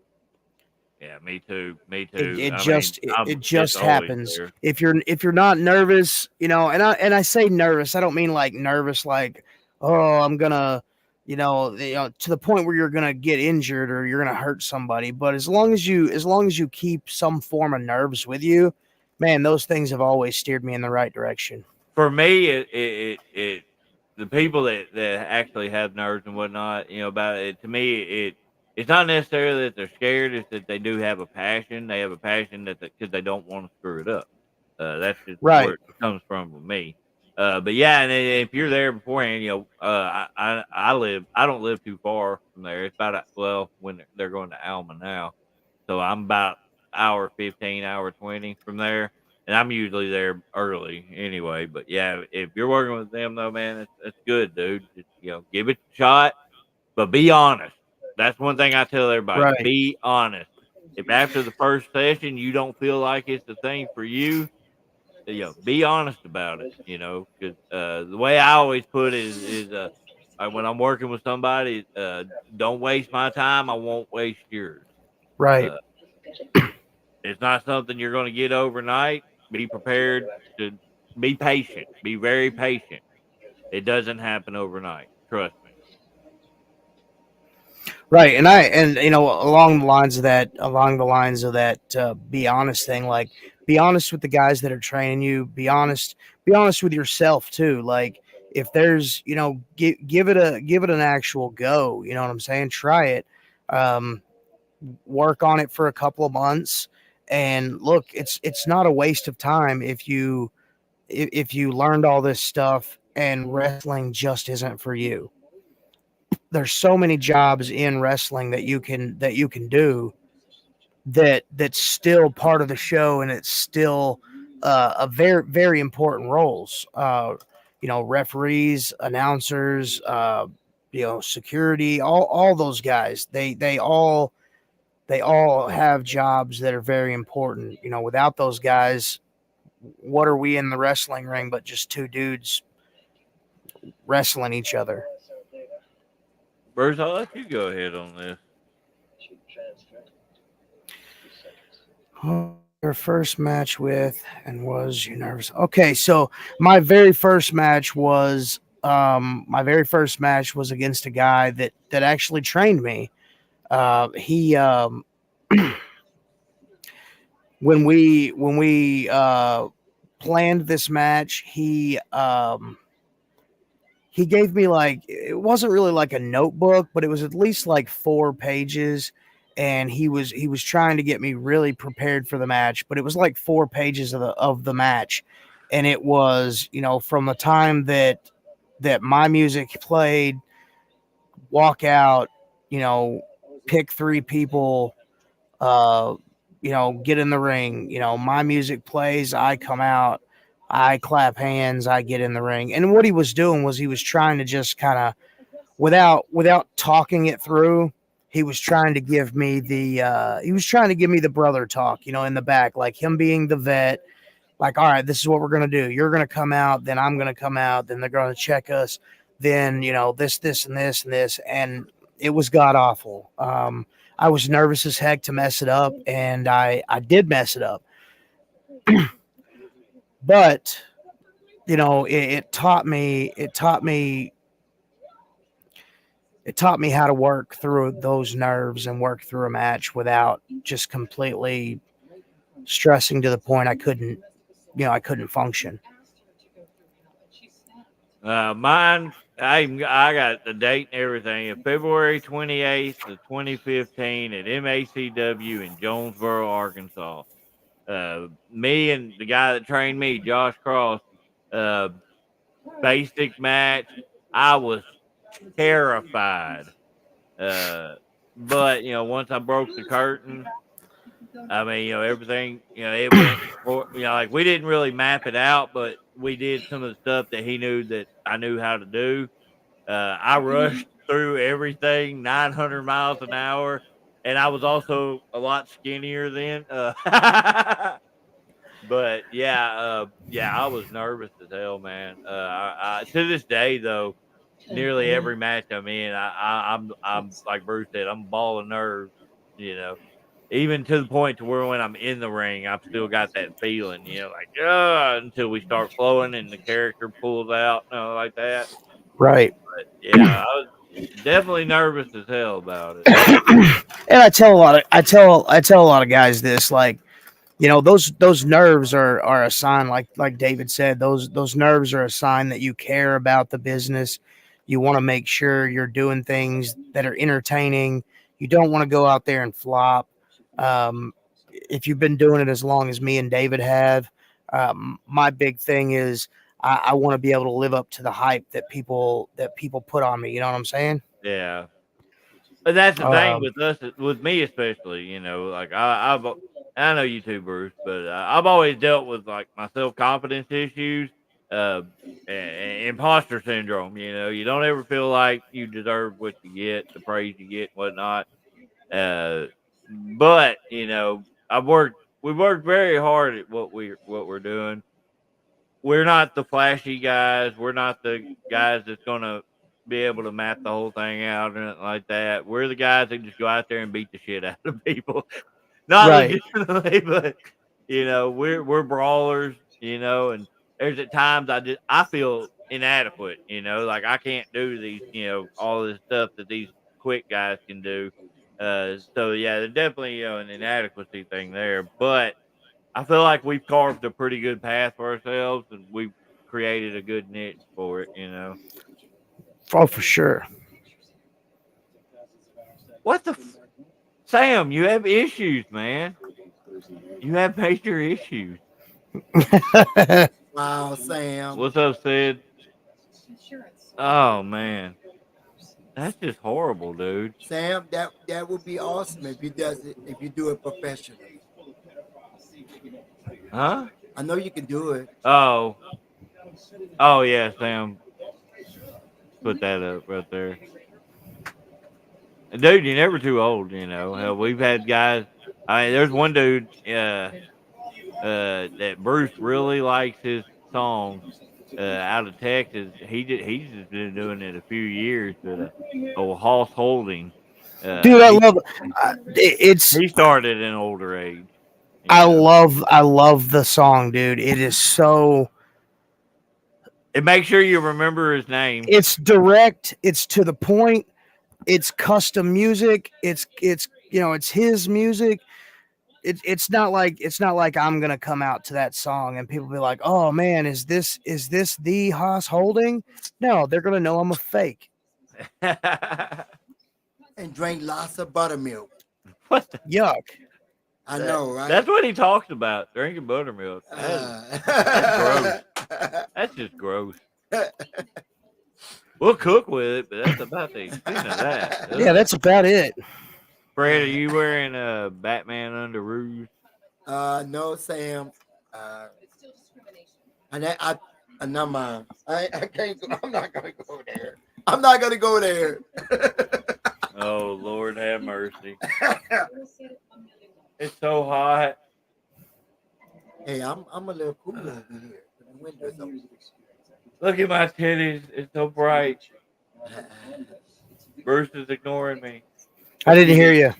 yeah, me too, me It, too. it I mean, just it, it it's just always happens. there. If you're not nervous, and I say nervous, I don't mean like nervous like, oh, I'm gonna, to the point where you're gonna get injured or you're gonna hurt somebody. But as long as you keep some form of nerves with you, man, those things have always steered me in the right direction. For me, the people that actually have nerves and whatnot, about it. To me, it's not necessarily that they're scared; it's that they do have a passion. They have a passion because they don't want to screw it up. That's just where Right, it comes from with me. But yeah, and if you're there beforehand, I don't live too far from there. It's about when they're going to Alma now, so I'm about hour 15, hour 20 from there, and I'm usually there early anyway. But yeah, if you're working with them though, man, it's good, dude. Just, give it a shot, but be honest. That's one thing I tell everybody: right, be honest. If after the first session you don't feel like it's the thing for you, be honest about it. Because the way I always put it is when I'm working with somebody, don't waste my time. I won't waste yours. right. Uh, it's not something you're going to get overnight. Be prepared to be patient. Be very patient. It doesn't happen overnight. Trust me. Right, and along the lines of that, be honest thing. Like, be honest with the guys that are training you. Be honest with yourself too. Like, if there's, give it an actual go. You know what I'm saying? Try it. Um, Work on it for a couple of months, and look, it's not a waste of time if you learned all this stuff and wrestling just isn't for you. There's so many jobs in wrestling that you can do that's still part of the show, and it's still a very very important roles. Referees, announcers, security, all those guys. They all have jobs that are very important. Without those guys, what are we in the wrestling ring but just two dudes wrestling each other? Bruce, I'll let you go ahead on this. Your first match with and was you nervous? Okay, so my very first match was against a guy that actually trained me. He when we planned this match, he gave me, like, it wasn't really like a notebook, but it was at least like 4 pages, and he was trying to get me really prepared for the match. But it was like 4 pages of the match, and it was, from the time that my music played, walk out, you know pick 3 people, get in the ring. My music plays, I come out, I clap hands, I get in the ring. And what he was doing was he was trying to just kind of, without talking it through, he was trying to give me the brother talk, in the back, like him being the vet. Like, all right, this is what we're gonna do. You're gonna come out, then I'm gonna come out, then they're gonna check us, then this and this and this, and it was god awful. I was nervous as heck to mess it up, and I did mess it up, but it taught me how to work through those nerves and work through a match without just completely stressing to the point I couldn't function. Mine, I got the date and everything. February 28th of 2015 at MACW in Jonesboro, Arkansas. Me and the guy that trained me, Josh Cross, uh, basic match. I was terrified. Uh, but once I broke the curtain, I mean, everything, it went for, like we didn't really map it out, but we did some of the stuff that he knew that I knew how to do. I rushed. through everything 900 miles an hour, and I was also a lot skinnier then. But yeah, I was nervous as hell, man. I to this day though, nearly every match I'm in, I'm like Bruce said, I'm a ball of nerves. You know, even to the point to where when I'm in the ring, I've still got that feeling. Like until we start flowing and the character pulls out, like that. Right. But yeah, I was definitely nervous as hell about it. And I tell a lot of guys this, like, those nerves are a sign, like David said, those nerves are a sign that you care about the business. You want to make sure you're doing things that are entertaining. You don't want to go out there and flop. Um, if you've been doing it as long as me and David have, my big thing is I want to be able to live up to the hype that people put on me. You know what I'm saying? Yeah. But that's the thing Um, with us, with me especially. Like I know you too, Bruce, but I've always dealt with like my self confidence issues, uh, imposter syndrome. You don't ever feel like you deserve what you get, the praise you get, and whatnot. Uh, but we worked very hard at what we're doing. We're not the flashy guys. We're not the guys that's gonna be able to map the whole thing out or anything like that. We're the guys that just go out there and beat the shit out of people. Not right. legitimately, but we're brawlers, and there's at times I feel inadequate, like I can't do these, all this stuff that these quick guys can do. So yeah, there's definitely an inadequacy thing there, but I feel like we've carved a pretty good path for ourselves, and we've created a good niche for it. Oh, for sure. What the Sam? You have issues, man. You have major issues. Wow, Sam. What's up, Sid? Oh man, that's just horrible, dude. Sam, that would be awesome if you do it professionally. Huh? I know you can do it. Oh, oh yeah, Sam. Put that up right there. Dude, you're never too old. Hell, we've had guys. There's one dude. That Bruce really likes his songs. Out of Texas, he's just been doing it a few years. But old Hoss Holding, Dude, I he love it's he started in older age. I love the song, dude. It is so And make sure you remember his name. it's direct, it's to the point, it's custom music, it's his music. It's not like I'm gonna come out to that song and people be like, oh man, is this the Haas Holding? No, they're gonna know I'm a fake. And drink lots of buttermilk. What? Yuck. I know, right? That's what he talks about, drinking buttermilk. That's gross. That's just gross. We'll cook with it, but that's about the extent of that. Yeah, that's about it. Fred, are you wearing a Batman underoos? No, Sam. And I never mind. I can't go. I'm not gonna go there. I'm not gonna go there. Oh Lord, have mercy! It's so hot. Hey, I'm a little cool over here. The window's open. Look at my titties. It's so bright. Bruce is ignoring me. I didn't hear you.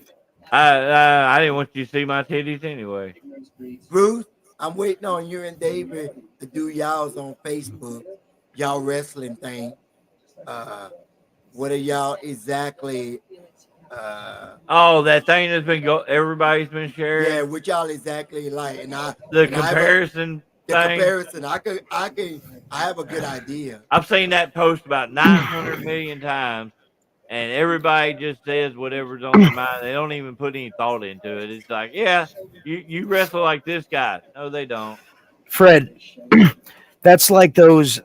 I didn't want you to see my titties anyway. Bruce, I'm waiting on you and David to do y'all's on Facebook, y'all wrestling thing. What are y'all exactly? Oh, that thing that's been everybody's been sharing. Yeah, what y'all exactly like? And the comparison. The comparison. I have a good idea. I've seen that post about 900 million times, and everybody just says whatever's on their mind. They don't even put any thought into it. It's like, yeah, you wrestle like this guy. No, they don't. Fred, that's like those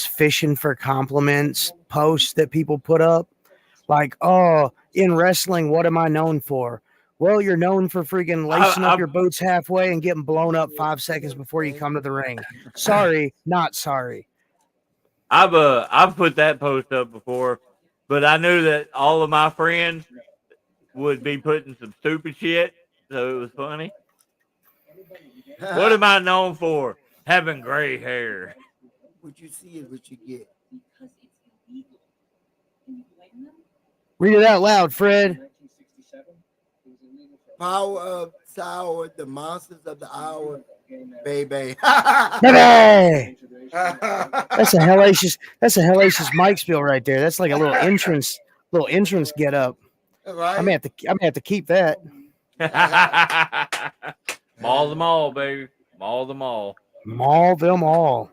fishing for compliments posts that people put up. Like, oh, in wrestling, what am I known for? Well, you're known for freaking lacing up your boots halfway and getting blown up 5 seconds before you come to the ring. Sorry, not sorry. I've put that post up before, but I knew that all of my friends would be putting some stupid shit, so it was funny. What am I known for? Having gray hair. What you see is what you get. Read it out loud, Fred. Power of Sour, the monsters of the hour, baby. Baby! That's a hellacious mic spiel right there. That's like a little entrance get up. Right? I may have to keep that. Maul them all, baby. Maul them all. Maul them all.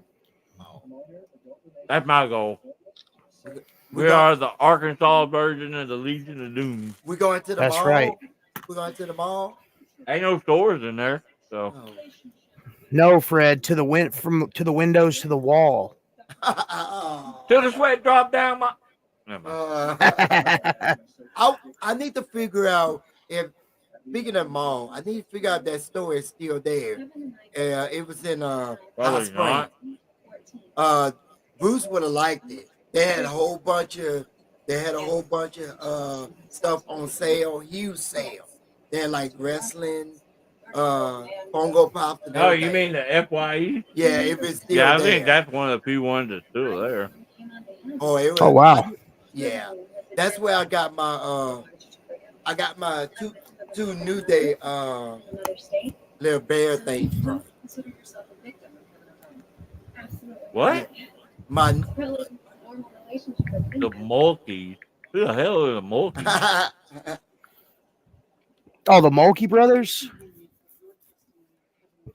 That's my goal. We are the Arkansas version of the Legion of Doom. We going to the That's mall. right. We're going to the mall. Ain't no stores in there, so. Oh. No, Fred. To the windows to the wall. Till the sweat drop down my. I need to figure out if, speaking of mall, I need to figure out if that store is still there. It was in Hot Springs. Bruce would have liked it. They had a whole bunch of stuff on sale, huge sale. They had like wrestling, Fungo Pops. Oh, you mean the FYE? Yeah, if it's still I there. think that's one of the few ones that's still there. Oh, wow. Yeah, that's where I got my two New Day little bear things from. What? My the Mulkeys. Who the hell are the Mulkeys? Oh, the Mulkey brothers?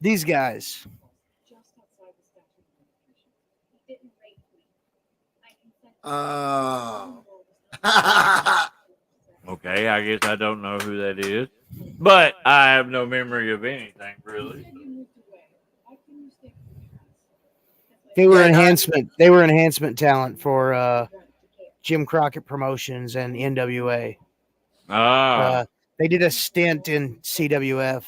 These guys. Okay, I guess I don't know who that is. But I have no memory of anything, really. They were enhancement talent for Jim Crockett Promotions and NWA. They did a stint in CWF.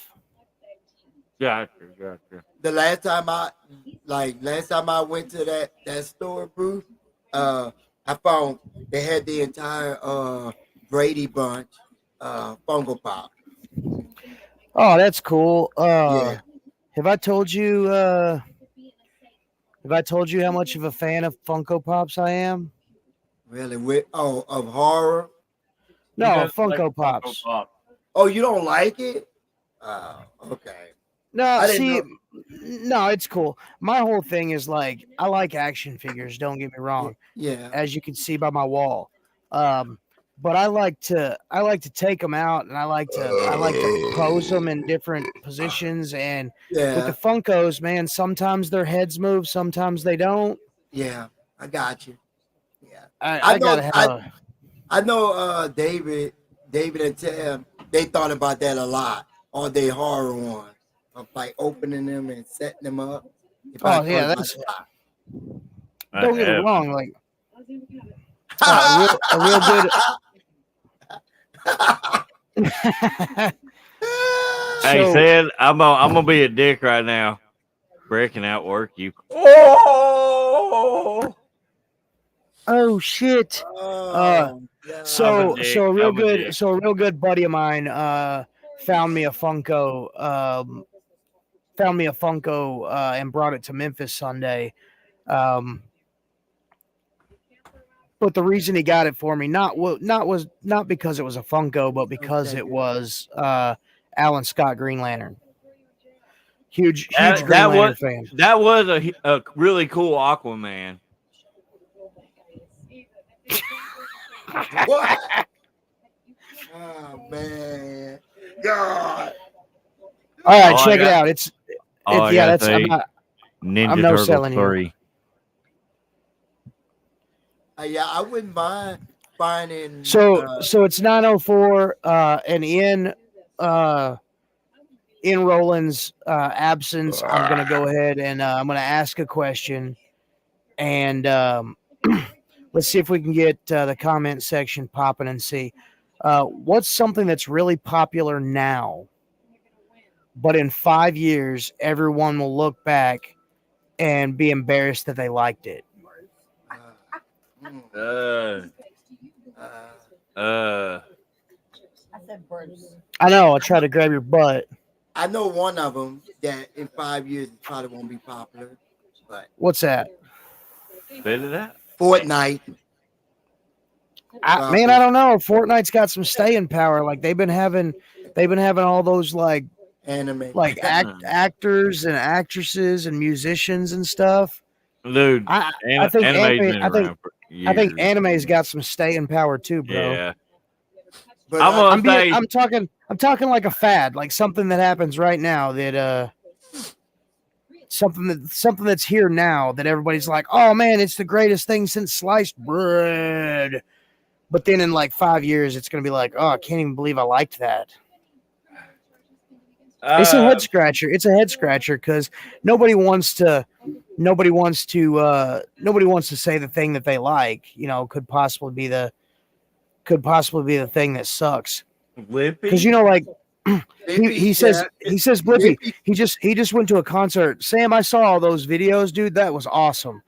Gotcha. The last time I went to that store, Bruce, I found they had the entire Brady Bunch Fungo Pop. Oh, that's cool. Yeah. Have I told you how much of a fan of Funko Pops I am? Really? Of horror? No, Funko Pops. Oh, you don't like it? Oh, okay. No, no, it's cool. My whole thing is like I like action figures. Don't get me wrong. Yeah. As you can see by my wall, but I like to take them out and I like to pose them in different positions. And with the Funkos, man, sometimes their heads move, sometimes they don't. Yeah, I got you. Yeah, I know. David and Tim, they thought about that a lot on their horror one of like opening them and setting them up. That's. Don't get me wrong, like a real good. Hey, Sid, I'm gonna be a dick right now. Breaking out work, you. Oh shit! So a real good buddy of mine found me a Funko and brought it to Memphis Sunday. But the reason he got it for me not because it was a Funko, but because it was Alan Scott Green Lantern. Huge Green Lantern fan. That was a really cool Aquaman. What? Oh man, God! All right, check it out. I'm no selling 3. Yeah, I wouldn't mind finding. So it's 9:04, and in Roland's absence, I'm gonna go ahead and I'm gonna ask a question, and let's see if we can get the comment section popping and see what's something that's really popular now, but in 5 years, everyone will look back and be embarrassed that they liked it. Mm. Uh, Uh, uh. I know. I tried to grab your butt. I know one of them that in 5 years it probably won't be popular, but What's that? Spit it out. Fortnite Man, I probably don't know. Fortnite's got some staying power. Like they've been having all those anime. like actors and actresses and musicians and stuff. Dude, I think anime's anime. been around for I think years. anime's got some staying power too, bro. Yeah. But I'm gonna say I'm talking like a fad, like something that happens right now that something that's here now that everybody's like, oh man, it's the greatest thing since sliced bread. But then in like 5 years, it's gonna be like, oh, I can't even believe I liked that. It's a head scratcher. It's a head scratcher because nobody wants to nobody wants to say the thing that they like, could possibly be the thing that sucks. Because Lippy. like he says Yeah, Blippy, Lippy. he just went to a concert. Sam, I saw all those videos, dude. That was awesome.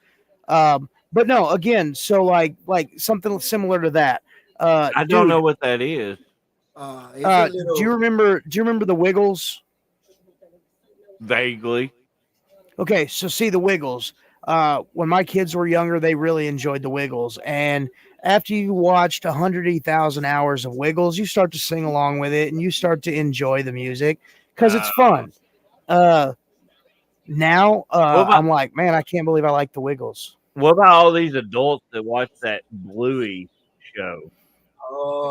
But no, again, so like something similar to that. I don't know what that is. It's a little. Do you remember the Wiggles? Vaguely. Okay, so see the Wiggles. When my kids were younger, they really enjoyed the Wiggles, and after you watched 180,000 hours of Wiggles, you start to sing along with it, and you start to enjoy the music because it's fun. Now I'm like, man, I can't believe I like the Wiggles. What about all these adults that watch that Bluey show?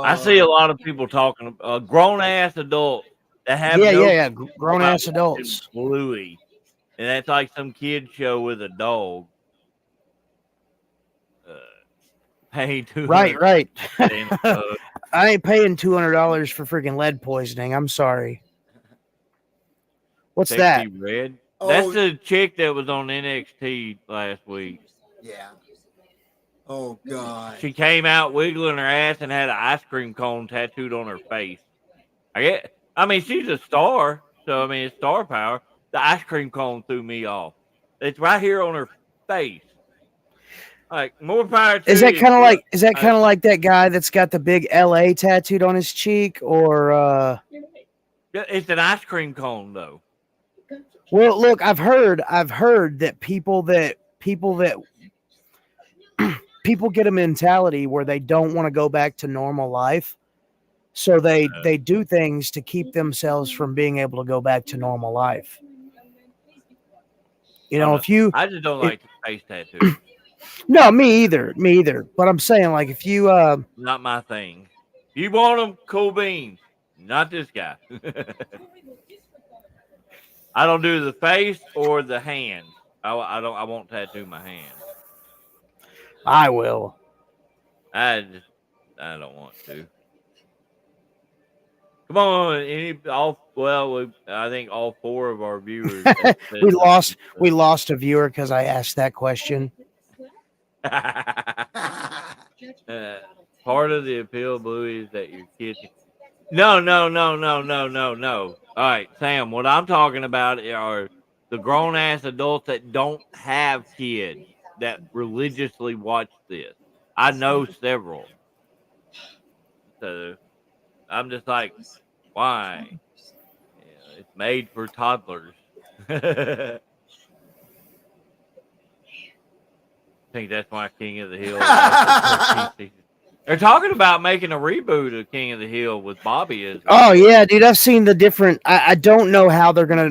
I see a lot of people talking, grown ass adults that have Yeah, clue grown about ass watching adults. Bluey, and that's like some kid show with a dog. Pay Right. $200. I ain't paying $200 for freaking lead poisoning. I'm sorry. What's that? Sexy Red. That's the chick that was on NXT last week. Yeah. Oh God. She came out wiggling her ass and had an ice cream cone tattooed on her face. I mean, she's a star, so I mean, it's star power. The ice cream cone threw me off. It's right here on her face. Like more power to Is that you. kind of like that guy that's got the big LA tattooed on his cheek, or It's an ice cream cone though. Well, look, I've heard that people get a mentality where they don't want to go back to normal life. So they do things to keep themselves from being able to go back to normal life. I just don't like face tattoos. No, me either. But I'm saying, like, if you not my thing. You want them, cool beans. Not this guy. I don't do the face or the hand. I won't tattoo my hand. I will. I don't want to. Come on, I think all four of our viewers. we lost a viewer because I asked that question. Part of the appeal of Bluey is that your kids. No. All right, Sam. What I'm talking about are the grown ass adults that don't have kids that religiously watch this. I know several. So I'm just like, why? Yeah, it's made for toddlers. I think that's why King of the Hill. They're talking about making a reboot of King of the Hill with Bobby as. Oh yeah, dude! I've seen the different. I don't know how they're gonna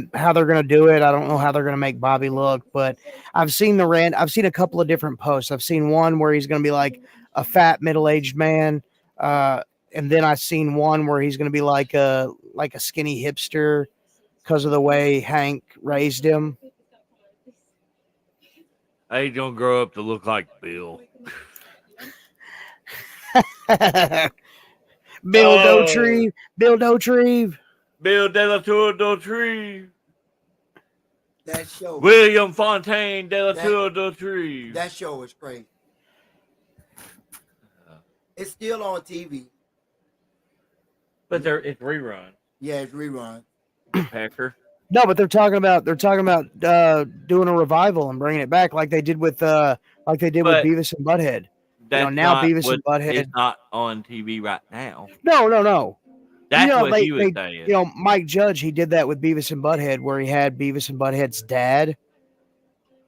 do it. I don't know how they're gonna make Bobby look, but I've seen I've seen a couple of different posts. I've seen one where he's gonna be like a fat middle-aged man, and then I've seen one where he's gonna be like a skinny hipster because of the way Hank raised him. He's gonna grow up to look like Bill. Bill Dauterive. Bill de la Tour d'Autrive. That show. William Fontaine de la Tour d'Autrive. That show was crazy. It's still on TV. But it's rerun. Yeah, it's rerun. Pecker. No, but they're talking about doing a revival and bringing it back like they did with Beavis and Butthead. that's now not Beavis what and Butthead. is not on TV right now. No. That's what they, he was saying. Mike Judge, he did that with Beavis and Butthead, where he had Beavis and Butthead's dad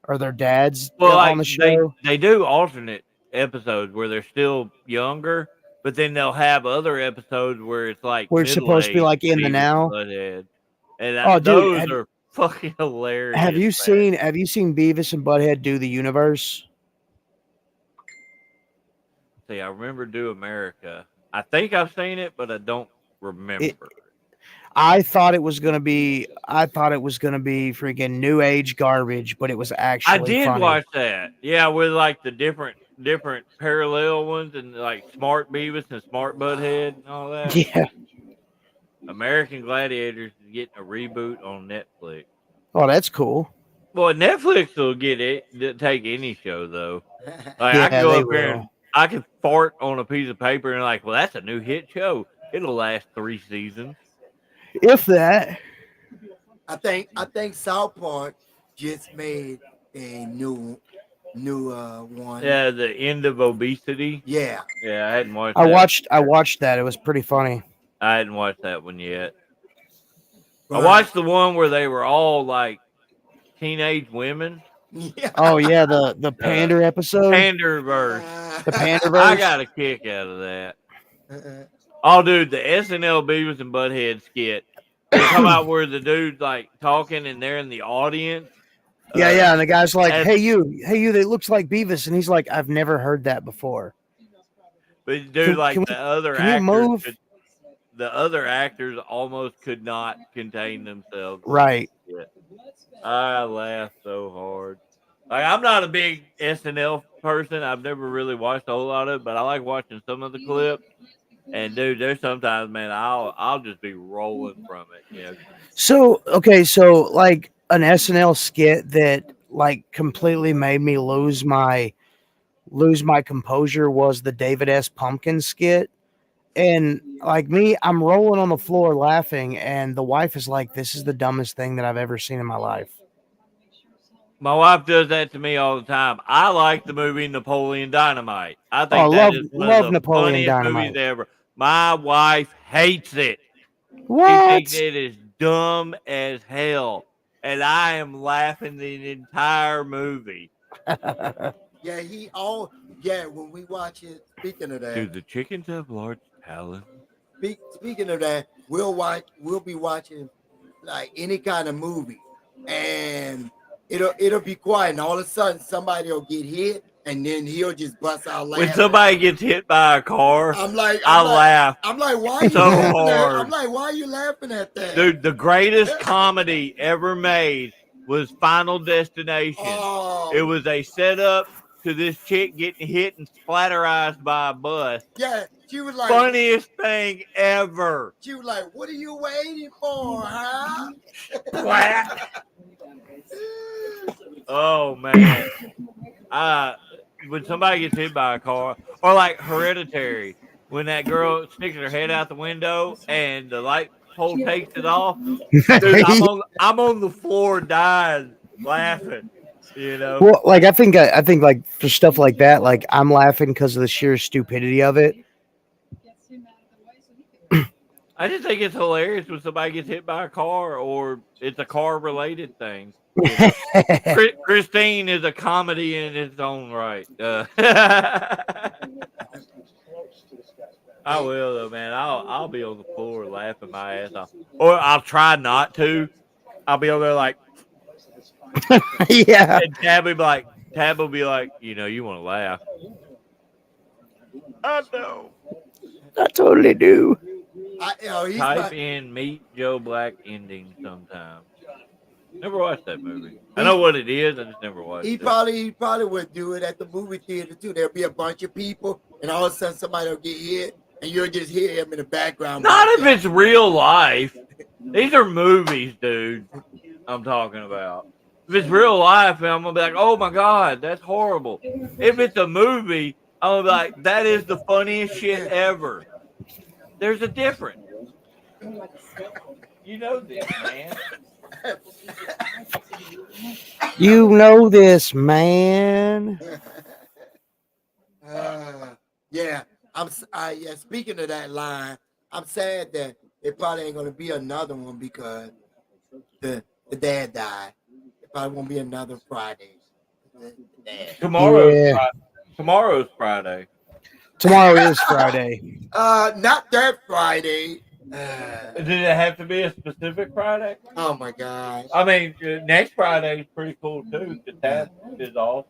or their dads Well, on like the show. they do alternate episodes where they're still younger, but then they'll have other episodes where it's like Where it's middle supposed to be aged like in the Beavis and now. Butthead, and Oh, dude, those are fucking hilarious. have you man. seen Beavis and Butthead do the universe? See, I remember Do America. I think I've seen it, but I don't remember. I thought it was gonna be freaking new age garbage, but it was I actually did funny. watch that. Yeah, with like the different parallel ones and like Smart Beavis and Smart Butthead and all that. Yeah. American Gladiators is getting a reboot on Netflix. Oh, that's cool. Well, Netflix will get it. Take any show though. Like I Yeah, can go they up here and will. I can fart on a piece of paper and like, well, that's a new hit show. It'll last 3 seasons. If that. I think South Park just made a new one. Yeah, the end of obesity. Yeah. Yeah, I hadn't watched. I watched that. It was pretty funny. I hadn't watched that one yet. I Right. watched the one where they were all like teenage women. Yeah. Oh yeah, the Pander episode. Panderverse. The Panderverse. I got a kick out of that. Oh, dude, the SNL Beavis and Butthead skit. They come out where the dude's like talking and they're in the audience. Yeah, and the guy's like, and- hey you, that looks like Beavis, and he's like, I've never heard that before. But dude, Can the other can you actors, move? the other actors almost could not contain themselves. Right. I laughed so hard. Like I'm not a big SNL person. I've never really watched a whole lot of it, but I like watching some of the clips. And dude, there's sometimes, man, I'll just be rolling from it. You know. So like an SNL skit that like completely made me lose my composure was the David S. Pumpkin skit. And like me, I'm rolling on the floor laughing, and the wife is like, "This is the dumbest thing that I've ever seen in my life." My wife does that to me all the time. I like the movie Napoleon Dynamite. I think love the Napoleon funniest Dynamite. movies ever. My wife hates it. What? She thinks it is dumb as hell, and I am laughing the entire movie. Yeah, when we watch it, speaking of Do that, the chickens have large talons? speaking of that, we'll be watching like any kind of movie, and it'll be quiet, and all of a sudden somebody will get hit, and then he'll just bust out laughing. When somebody gets hit by a car, I laugh. I'm like, why are you so laughing hard. I'm like, why are you laughing at that? Dude, the greatest comedy ever made was Final Destination. Oh, It was a setup to this chick getting hit and splatterized by a bus. yeah. She was like, Funniest thing ever. She was like, what are you waiting for, huh? Splat. Oh man. When somebody gets hit by a car, or like Hereditary, when that girl sticks her head out the window and the light pole takes it off, dude, I'm on the floor dying laughing. You know. Well, like I think like for stuff like that, like I'm laughing because of the sheer stupidity of it. I just think it's hilarious when somebody gets hit by a car or it's a car related thing. Christine is a comedy in its own right. I will though, man. I'll be on the floor laughing my ass off, or I'll try not to. I'll be over there like, Yeah. and Tab will be like, you know, you want to laugh. I know. I totally do. Type in Meet Joe Black ending sometime. Never watched that movie. I know what it is. I just never watched it. He probably would do it at the movie theater too. There'll be a bunch of people, and all of a sudden somebody will get hit, and you'll just hear him in the background. Not if it's real life. These are movies, dude. I'm talking about. If it's real life, I'm gonna be like, oh my god, that's horrible. If it's a movie, I'm gonna be like, that is the funniest shit ever. There's a difference. You know this, man. You know this, man. Yeah. Speaking of that line, I'm sad that it probably ain't gonna be another one because the dad died. It probably won't be another Friday. The dad. Yeah. Tomorrow's Friday. Tomorrow is Friday. Not that Friday. Did it have to be a specific Friday? Oh my gosh. I mean, next Friday is pretty cool too. The tab is off.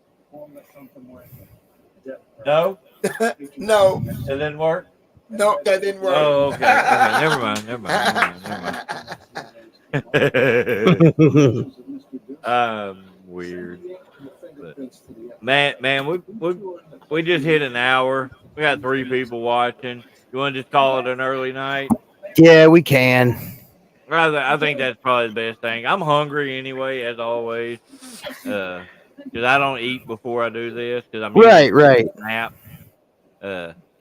No, No, it didn't work. no, that didn't work. Oh, okay. Okay, never mind. Weird. But, man, we just hit an hour. We got 3 people watching. You want to just call it an early night? Yeah, we can. I think that's probably the best thing. I'm hungry anyway, as always. Because I don't eat before I do this. Because I'm usually Right. nap.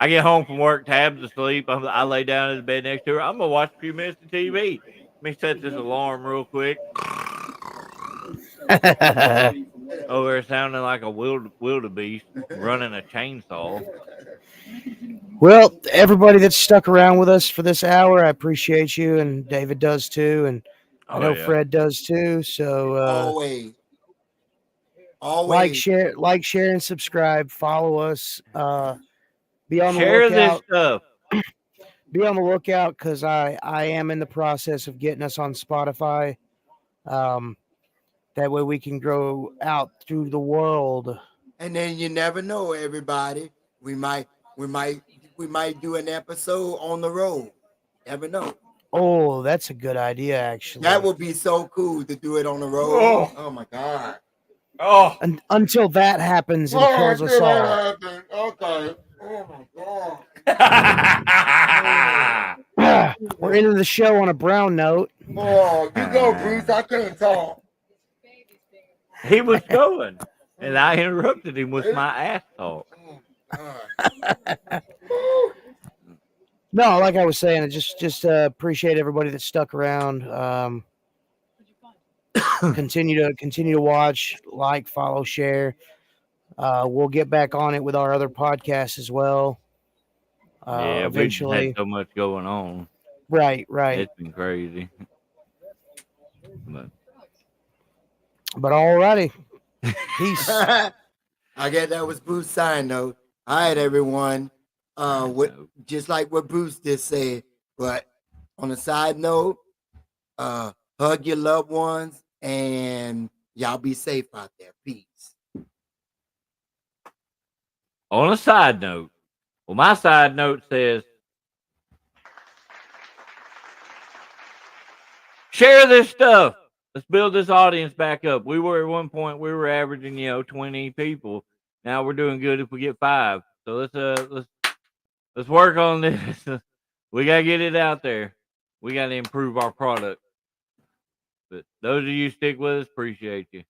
I get home from work, Tab's asleep. I lay down in the bed next to her. I'm gonna watch a few minutes of TV. Let me set this alarm real quick. Oh, they're sounding like a wildebeest running a chainsaw. Well, everybody that's stuck around with us for this hour, I appreciate you, and David does too, and I know Fred does too. So always like, share, and subscribe. Follow us. Be on the Share this lookout. stuff. Be on the lookout because I am in the process of getting us on Spotify. That way we can grow out through the world. And then you never know, everybody. We might do an episode on the road. Never know. Oh, that's a good idea, actually. That would be so cool to do it on the road. Oh my god. Oh, until that happens and kills us all. Okay. Oh my god. We're into the show on a brown note. Oh, you go, Bruce. I can't talk. He was going, and I interrupted him with my ass talk. No, like I was saying, I just appreciate everybody that stuck around. Continue to watch, like, follow, share. We'll get back on it with our other podcasts as well. Eventually. We've had so much going on. Right. It's been crazy. But alrighty. Peace. I guess that was Bruce's sign note. All right, everyone. Just like what Bruce just said, but on a side note, hug your loved ones and y'all be safe out there. Peace. On a side note, well, my side note says, share this stuff. Let's build this audience back up. We were at one point averaging 20 people. Now we're doing good if we get 5. So let's work on this. We gotta get it out there. We gotta improve our product. But those of you stick with us, appreciate you.